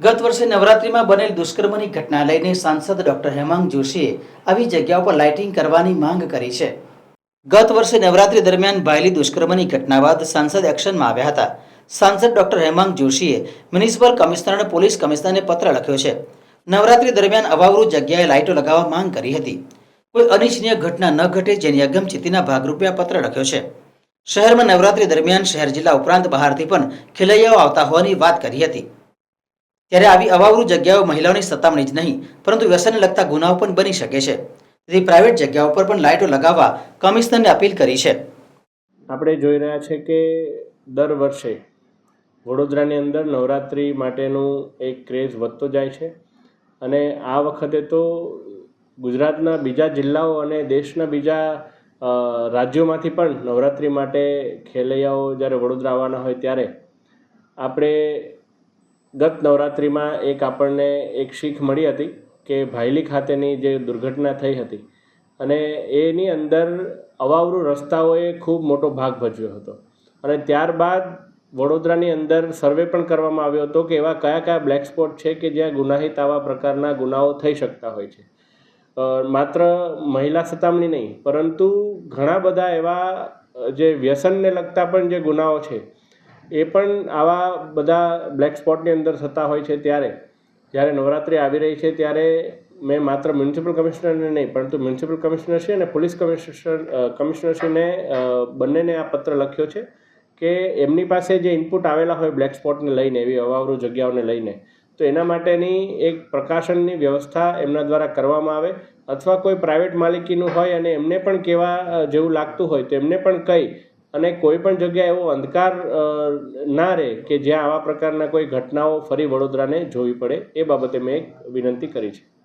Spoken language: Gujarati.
ગત વર્ષે નવરાત્રિમાં બનેલ દુષ્કર્મની ઘટના લઈને સાંસદ ડોક્ટર હેમાંગ જોશીએ આવી જગ્યાઓ પર લાઇટિંગ કરવાની માંગ કરી છે. ગત વર્ષે નવરાત્રી દરમિયાન ભાયલી દુષ્કર્મની ઘટના બાદ સાંસદ એક્શનમાં આવ્યા હતા. સાંસદ ડોક્ટર હેમાંગ જોશીએ મ્યુનિસિપલ કમિશનર અને પોલીસ કમિશનરને પત્ર લખ્યો છે. નવરાત્રી દરમિયાન અવાવરૂ જગ્યાએ લાઇટો લગાવવા માંગ કરી હતી. કોઈ અનિચ્છનીય ઘટના ન ઘટે જેની અગમચેતીના ભાગરૂપે આ પત્ર લખ્યો છે. શહેરમાં નવરાત્રી દરમિયાન શહેર જિલ્લા ઉપરાંત બહારથી પણ ખેલૈયાઓ આવતા હોવાની વાત કરી હતી. ત્યારે આવી અવાવરૂ જગ્યાઓ મહિલાઓની સતામણી જ નહીં પરંતુ વ્યસનને લગતા ગુનાઓ પણ બની શકે છે. તેથી પ્રાઇવેટ જગ્યાઓ પર પણ લાઇટો લગાવવા કમિશનરને અપીલ કરી છે. આપણે જોઈ રહ્યા છે કે દર વર્ષે વડોદરાની અંદર નવરાત્રિ માટેનું એક ક્રેઝ વધતો જાય છે અને આ વખતે તો ગુજરાતના બીજા જિલ્લાઓ અને દેશના બીજા રાજ્યોમાંથી પણ નવરાત્રિ માટે ખેલૈયાઓ જ્યારે વડોદરા આવવાના હોય ત્યારે આપણે ગત નવરાત્રિમાં આપણને એક શીખ મળી હતી કે ભાયલી ખાતેની જે દુર્ઘટના થઈ હતી અને એની અંદર અવાવરૂ રસ્તાઓએ ખૂબ મોટો ભાગ ભજવ્યો હતો અને ત્યારબાદ વડોદરાની અંદર સર્વે પણ કરવામાં આવ્યો હતો કે એવા કયા કયા બ્લેક સ્પોટ છે કે જ્યાં ગુનાહિત આવા પ્રકારના ગુનાઓ થઈ શકતા હોય છે. માત્ર મહિલા સતામણી નહીં પરંતુ ઘણા બધા એવા જે વ્યસનને લગતા પણ જે ગુનાઓ છે એ પણ આવા બધા બ્લેક સ્પોટની અંદર થતા હોય છે. જ્યારે નવરાત્રિ આવી રહી છે ત્યારે મેં માત્ર મ્યુનિસિપલ કમિશનરને નહીં પરંતુ મ્યુનિસિપલ કમિશનરશ્રી અને પોલીસ કમિશનરશ્રીને બંનેને આ પત્ર લખ્યો છે કે એમની પાસે જે ઇનપુટ આવેલા હોય બ્લેક સ્પોટને લઈને, એવી અવાવરૂ જગ્યાઓને લઈને, તો એના માટેની એક પ્રકાશનની વ્યવસ્થા એમના દ્વારા કરવામાં આવે અથવા કોઈ પ્રાઇવેટ માલિકીનું હોય અને એમને પણ કહેવા જેવું લાગતું હોય તો એમને પણ કહી અને કોઈ પણ જગ્યાએ એવો અંધકાર ના રહે કે જ્યાં આવા પ્રકારના કોઈ ઘટનાઓ ફરી વડોદરાને જોવી પડે, એ બાબતે મેં એક વિનંતી કરી છે.